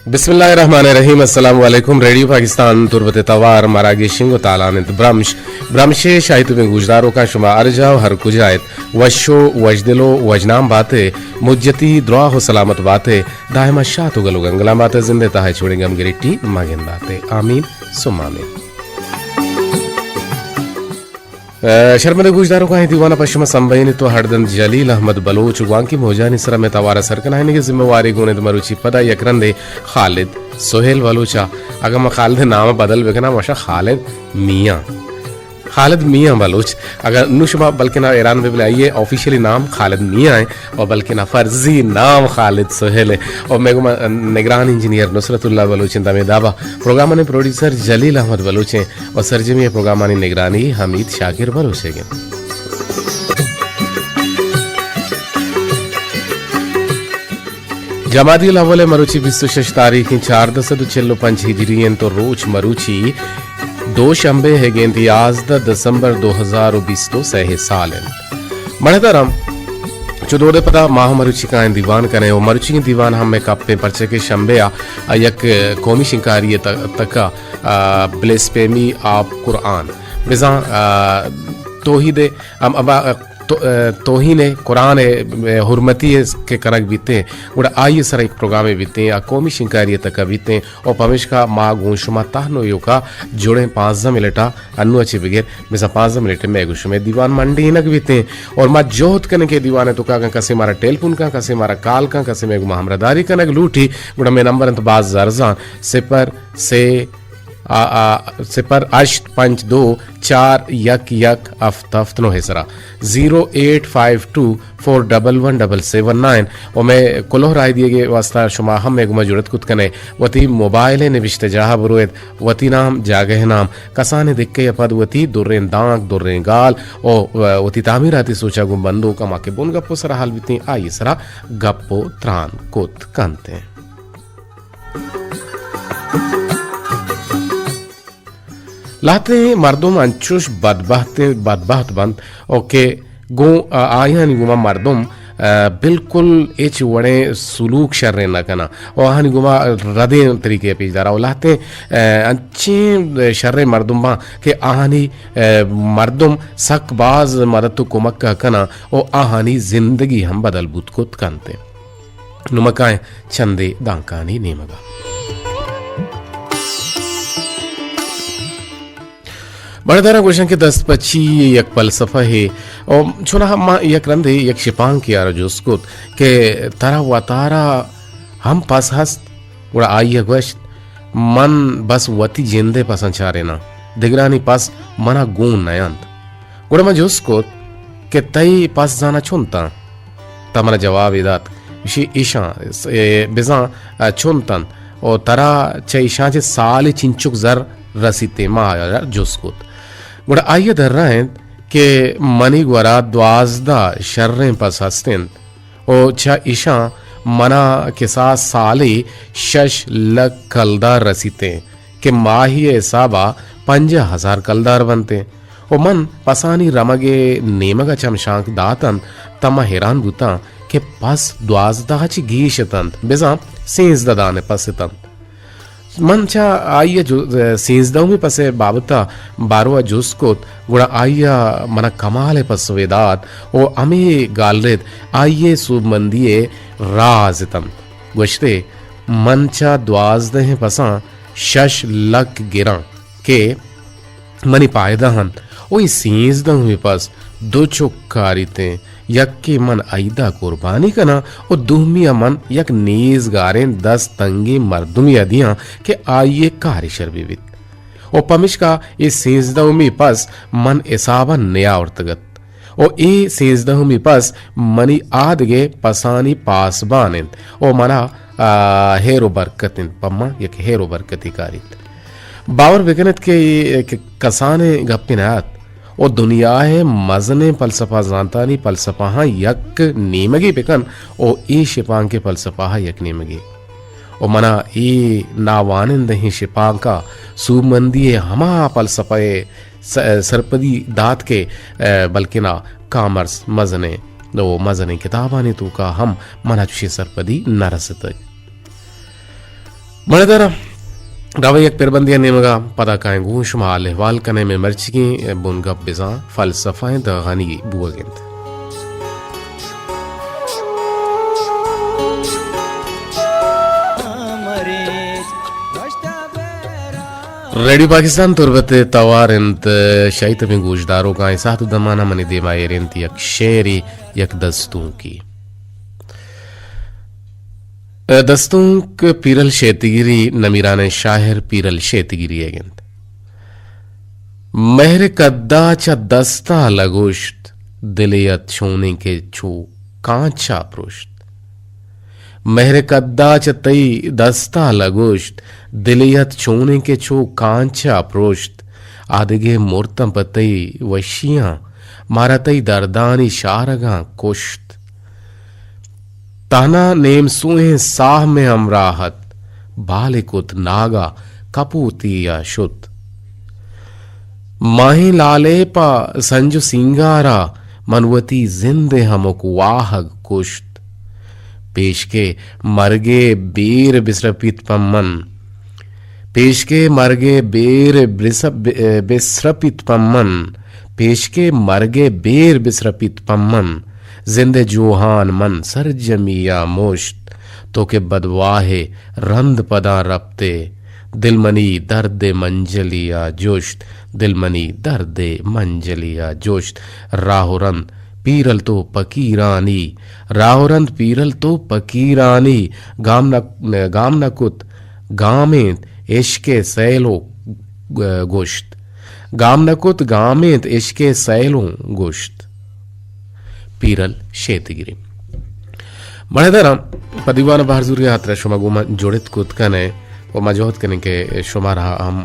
बिस्मिल्लाहिर्रहमानिर्रहीम अस्सलाम वालेकुम रेडियो पाकिस्तान तुर्बत तवार मरागी शिंगो तालानित ब्रमशे शाहिद में गुजदारों का शुमा अर्जाव हर कुजायत वशो वजदिलो वजनाम बातें मुज्जती दुआ हो सलामत बातें दायमा शाह गलो गंगला बातें जिंदे ताहे छोड़ेंगे हम गिरिट्टी मगन बातें आमीन सुम्मा में शर्मद गुजदारों का दीवाना पश्चिम संबयन तो हरदन जलील अहमद बलोच वांकी मोजानी सर में तवारा सरकनाने की जिम्मेवारी गुनेद मरुचि पदा यकरंदे खालिद सोहेल बलोचा अगर मैं खालिद नाम बदल बेकना मशा खालिद मियाँ बलोच अगर नुशबा बल्कि ना ईरान में बुलाइए ऑफिशियली नाम खालिद मियाँ है और बल्कि ना फर्जी नाम खालिद सोहेल है और मैं निगरान इंजीनियर नुसरतुल्लाह बलोच में दावा प्रोग्राम ने प्रोड्यूसर जलील अहमद बलोच हैं और सरजमी प्रोग्राम ने निगरानी हमीद शाकिर बलोच है। जमादिल अव्वल मरुची 26 तारीख 445 हिजरी तो रोज मरुची दो शंबे है गेंदी आज दिसंबर 2020 तो सहे साल मणितरम चुदोड़े पता माह मरुची का दीवान करें और मरुची के दीवान हम में कप परचे के शंबे यक कौमी शिकारी तक ब्लेस्पेमी आप कुरान बिजा तोहीदे तोहीने कुरान हुरमती के कनक बीते उड़ा आइए सर एक प्रोग्राम बीते या कौमी शिकारी तक बीते और पमेश का माँ गुशुमा ताहनो यो का जोड़े 5 मिनटा अन्नु अच्छे बगैर मिसा 5 मिनट में गुशुमे दीवान मंडी नक बीते और माँ जोत कने के दीवान है तो का कसे मारा टेलीफोन का कसे मारा काल का कसे में हमरादारी कनक लूटी उड़ा में नंबर अंत बाज जरजान सिपर से 0-852-4 यक अफ्तनो है सरा 08524117779 और मैं कोलोह राय दिए गए वास्ता शुमा हम में गुमा जुड़त कुत कने वती मोबाइल ने निविष्ट जहा बुरुएत वती नाम जागह नाम कसाने दिक्के पद वती दुर्रेन दांग दुर्रेन गाल और वती तामीराती सोचा गुम बंदो का माके बुन गप्पो सरा हाल बीती आई सरा गप्पो त्रान कुत कांते लाते मर्दुम अंचुश बदबहत बंद ओके गो आयानी गुमा मर्दुम बिल्कुल एच वड़े सुलूक शर्रे न कना और हानि गुमा रदे तरीके पेश दारा लाते अच्छे शर्रे मर्दुम बा के आहानी मर्दुम सकबाज मदद कुमक कना और आहानी जिंदगी हम बदल बुत कुत कंते नुमकाए चंदे दांकानी नेमगा बड़े तरह क्वेश्चन के 10-25 एक फलसफा है और छुना हम एक रंधे एक शिपांग किया रजोस्कुत के तारा हुआ तारा हम पास हस्त उड़ा आई गोश्त मन बस वती जिंदे पसंद चारे ना दिगरानी पास मना गुण नयंत उड़ा मैं जोस्कुत के तई पास जाना चुनता तमरा जवाब इदात इशी ईशा बिजा चुनतन और तारा चे ईशा चे साले चिंचुक जर रसीते मा जोस्कुत गुड़ा आइए धर रहे हैं कि मनी ग्वरा 12 शर्रें पस हस्तें और छा ईशा मना के साथ साली 6 लाख कलदार रसीते के माही साबा 5000 कलदार बनते और मन पसानी रमगे नेमगा चमशांक दातन तमा हैरान बुता के पस 12 ची गीशतन बेजा सेंस दाने पसतन मन छा आइया जो सेंसदाऊ में पसे बाबता बारवा जोस्कोत गुड़ा आइया मना कमाल है पसवेदात ओ अमे गालरेद आइये सुबमंदिये राजतम गुश्ते मन छा 12 पसा 6 लाख गिरा के मनी पायदाहन ओई सेंसदाऊ में पस 2 चौकारिते यक के मन आइदा कुर्बानी कना और दुहमिया मन यक नीज गारें 10 तंगी मर्दुमिया दिया के आइए कारिशर विविध और पमिश का ये सेजदाऊ में पस मन एसाबा नया उर्तगत और ए सेजदाऊ में पस मनी आदगे पसानी पास बानें और मना हेरो बरकतिन पम्मा यक हेरो बरकती कारित बावर विगनत के कसाने गप्पिनात और दुनिया है मजने फलसफा जानतानी फलसफा यक नीमगी बेकन और ई शिपांग के फलसफा यक नीमगी और मना ई नावानिंद ही शिपांग का सुमंदी हमा फलसफे सरपदी दात के बल्कि ना कामर्स मजने नो मजने किताबानी तो का हम मना चुशी सरपदी नरसत मणिदारा रवैयक पिरबंदिया नेमगा पदा काएं गूश माल हवाल कने में मर्चगी बुनगप बिजा फलसफाएं द गनी बुअगिंत रेडियो पाकिस्तान तुरबते तवार इंत शायद में गोशदारों का ऐसा तो दमाना मनी देमायर इंत यक शेरी यक दस्तों की दस्तों के पीरल शेतगिरी नमीराने शाहिर पीरल शेतगिरी एगंत महर कद्दा चा दस्ता लगोश्त दिलियत छोने के छू कांचा पृष्ठ महर कद्दा च तई दस्ता लगोश्त दिलियत छोने के छो कांचा प्रोश्त आदिगे मूर्तम पतई वशियां मारतई दर्दानी शारगा कुश्त ताना नेम सुहे साह में हमराहत बालिकुत नागा कपूतिया शुत माही लाले पा संजु सिंगारा मनवती जिंदे हमक वाहग कुश्त पेश के मरगे बेर बिस्रपित पम्मन पेश के मरगे बेर बिस्रपित पम्मन पेश के मरगे बेर बिस्रपित पम्मन जिंदे जोहान मन सरजमिया मोश्त तो के बदवाहे रंद पदा रपते दिलमनी दर्द मंजलिया जोश्त दिलमनी दर्द मंजलिया जोश्त राहुरंद पीरल तो पकीरानी राहुरंद पीरल तो पकीरानी गाम नकुत गामेत इश्के सैलो गोश्त गाम नकुत गामेत इश्के सैलो गोश्त पीरल शेतगिरी मणेदरा पदिवान बाहरजूर यात्रा शुमा गुमा जोड़ित कुतकने वो मजोहत कने के शुमारा हम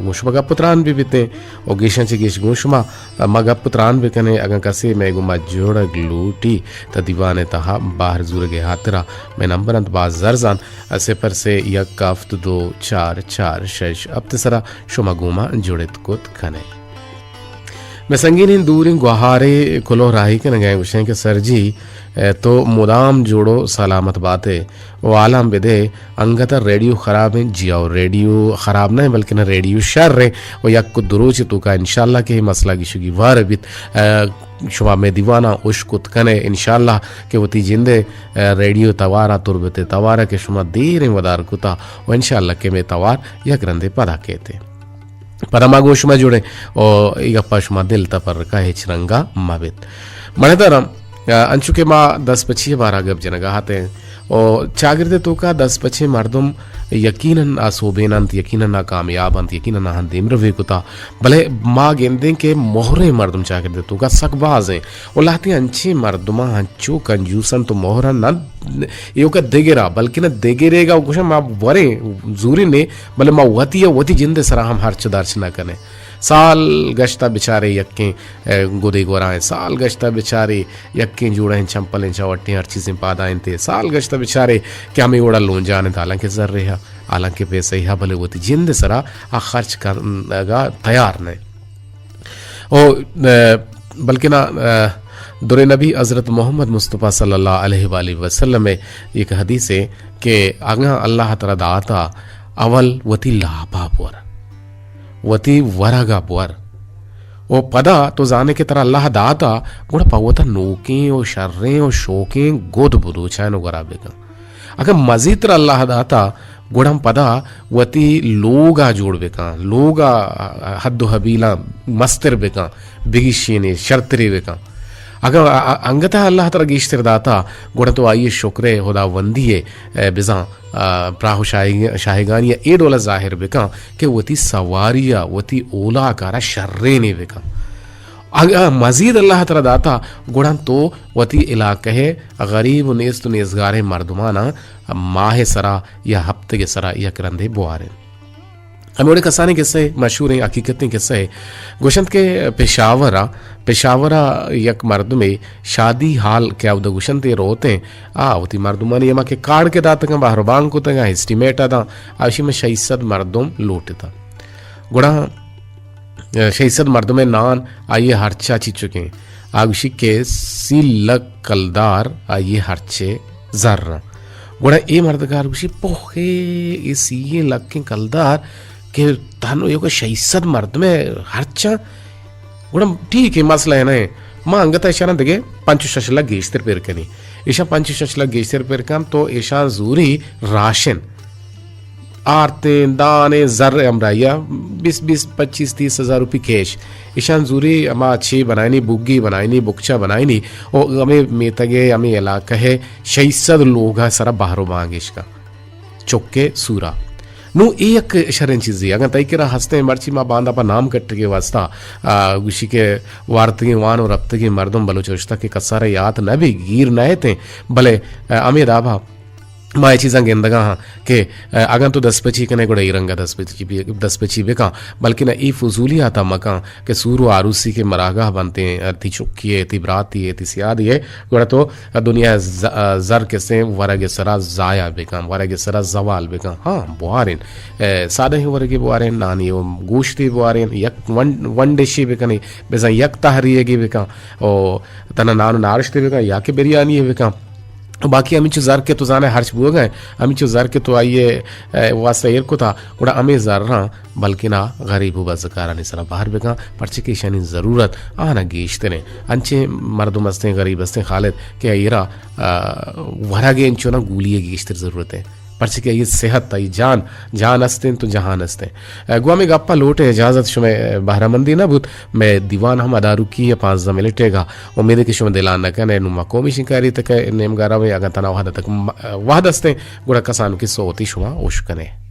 गुशमा गपुत्रान भी बिते और गिशन से गिश गुशमा मगपुत्रान भी कने अगर कसे मैं गुमा जोड़ ग्लूटी त दीवाने तहा बाहर जूर के हातरा मैं नंबर अंत बाज जरजान असे पर से यक काफ्त 2 4 4 6 अब तसरा शुमा गुमा जोड़ित कुत कने मैं संगीन दूरिंग गुहारे कुलो राही के नगे गुशें के सरजी तो मुदाम जोड़ो सलामत बातें वो आलम बेदे अंगता रेडियो खराब है जी और रेडियो खराब ना है बल्कि ना रेडियो शर है वो यक को दुरोच तो का इंशाल्लाह के मसला की शुगी वार बित शुमा में दीवाना उश्कुत कने इंशाल्लाह के वो ती जिंदे रेडियो तवारा तुरबते तवारा के शुमा देर वदार कुता वो इंशाल्लाह के में तवार यक रंदे पदा कहते परमा गोशमा जुड़े और यप्पा शुमा दिल तपर का हिचरंगा माबित मणेदरम अंशु के माँ 10-25 बार गब जनगा हाते और चागिरदे तो का 10-25 मर्दम यकीनन आसोबेनंत यकीनन नाकामयाब अंत यकीनन ना दिम्र वे कुता भले माँ गेंदे के मोहरे मर्दम चागिरदे तो का सकबाज हैं और लाते अंचे मर्दमा हंचो कंजूसन तो मोहरा न यो का देगेरा बल्कि न देगेरेगा कुछ माँ वरे जूरी ने भले माँ वती जिंदे सरा हम हर्च दर्श न कने साल गश्ता बेचारे यक्कें गोदे गोराएं साल गश्ता बेचारे यक्कें जोड़ें चंपलें चवट्टें हर चीज़ें पादाएं थे साल गश्ता बेचारे क्या हमें ओड़ा लोन जाने हालांकि जर रहा हालांकि पैसे ही भले होती जिंद सरा आ खर्च करना तैयार नहीं ओ बल्कि ना दुरे नबी हज़रत मोहम्मद मुस्तफ़ा सल्लल्लाहु अलैहि वसल्लम में एक हदीस है कि आगा अल्लाह तआला दाता अवल वती लाभा पर वती वरगा पर वो पदा तो जाने के तरह अल्लाह दाता गुड़ पवता नोकें और शर्रें और शोकें गोद बुदो चाहे गराबे का अगर मजीद अल्लाह दाता गुड़म पदा वती लोगा जोड़ बेका लोगा हद्दो हबीला मस्तर बेका बिगिशीने शर्तरे बेका अगर अंगता अल्लाह तआला गिश्तर दाता गुड़ तो आइए शुक्रे खुदा वंदिए बिजा प्राहु शाहिगानिया ए डोला जाहिर बेका कि वती सवारिया वती ओला कारा शर्रे ने बेका अगर मजीद अल्लाह तआला दाता गुड़न तो वती इलाके गरीब नेस्त नेजगारे मर्दमाना माह सरा या हफ्ते के सरा या करंदे बुआरे हमें कसाने किस्से मशहूर हैं हकीकतें किस्से गुशंत के पेशावरा यक मर्द में शादी हाल क्या उद गुशंत रोते उती मर्दुमानी यमा के काड़ के दात का बाहर बांग को तंगा एस्टिमेटा दा आशी में 600 मर्दों लूटता गुड़ा 600 मर्दों में नान आइए हर्चा ची चुके आगुशी के सी लक कलदार आइए हर्चे जर्रा गुड़ा ए मर्दगार गुशी पोहे ए सीए लक्के कलदार के तानो यो शैसद मर्द में हरचा गुड़ा ठीक है मसला है ना माँ अंगता इशारा देगे पंच शशला गेस्तर पेरकनी ईशा पंच शशला गेस्तर पेरकम तो ईशा जूरी राशन आरते दाने जर अमराइया 20-25-30 हज़ार रुपये कैश ईशान जूरी अमा अच्छी बनाईनी बुग्गी बनाईनी बुक्चा बनाईनी और हमें मेतगे हमें इलाका है शैसद लोग है सारा बाहरों मांगे इसका चौके सूरा नु एक शरण चीज़ अगर तय करा हंसते मर्ची माँ बांधा पा नाम कट के वास्ता गुशी के वार्तगी वान और रब्तगी मर्दम बलोचिस्ता के कसारे याद न भी गिर नए थे भले अमीर आभा माँ चीज़ा गेंदगा हाँ के अगर तो 10-25 कने गुड़ा रंगा 10-25 बेका बल्कि ना ई फजूली आता मका के सूरो आरूसी के मरागा बनते हैं ती चुक्की है ती बराती है ती सियादी है गुड़ा तो दुनिया जर के से वरगे सरा जाया बेका वरगे सरा जवाल बेका हाँ बुआरिन सादे ही वरगे बुआरिन नानी वो गोश्ती बुआरिन यक वन डिशी बेका नहीं बेजा यक तहरीगी बेका ओ तना नानु नारश्ते बेका या के बिरयानी है बेका बाकी अमी जार के तो जाने हर्ष बुआ गए अमी जार के तो आइए वास्ता एर को था उड़ा अमे जार रहा बल्कि ना गरीब हुआ जकारा नहीं सरा बाहर बेगा पर्चे की शानी ज़रूरत आना गेश्ते ने अंचे मर्दुम हस्ते गरीब हस्ते खालिद के इरा वरागे इंचो ना गूलिए गेश्ते ज़रूरत है पर्चे के ये सेहत तई जान जान हस्ते तो जहान हस्ते गुआ में गप्पा लोटे इजाज़त शुमे बहरामंदी ना बुत मैं दीवान हम अदारू की या 5 मिनटेगा उम्मीद की शुमे दिलान न कने नुमा कोमी शिकारी तक नेम गारा में अगर तना वहाद तक वहाद हस्ते गुड़ा कसान की सोती शुमा ओश कने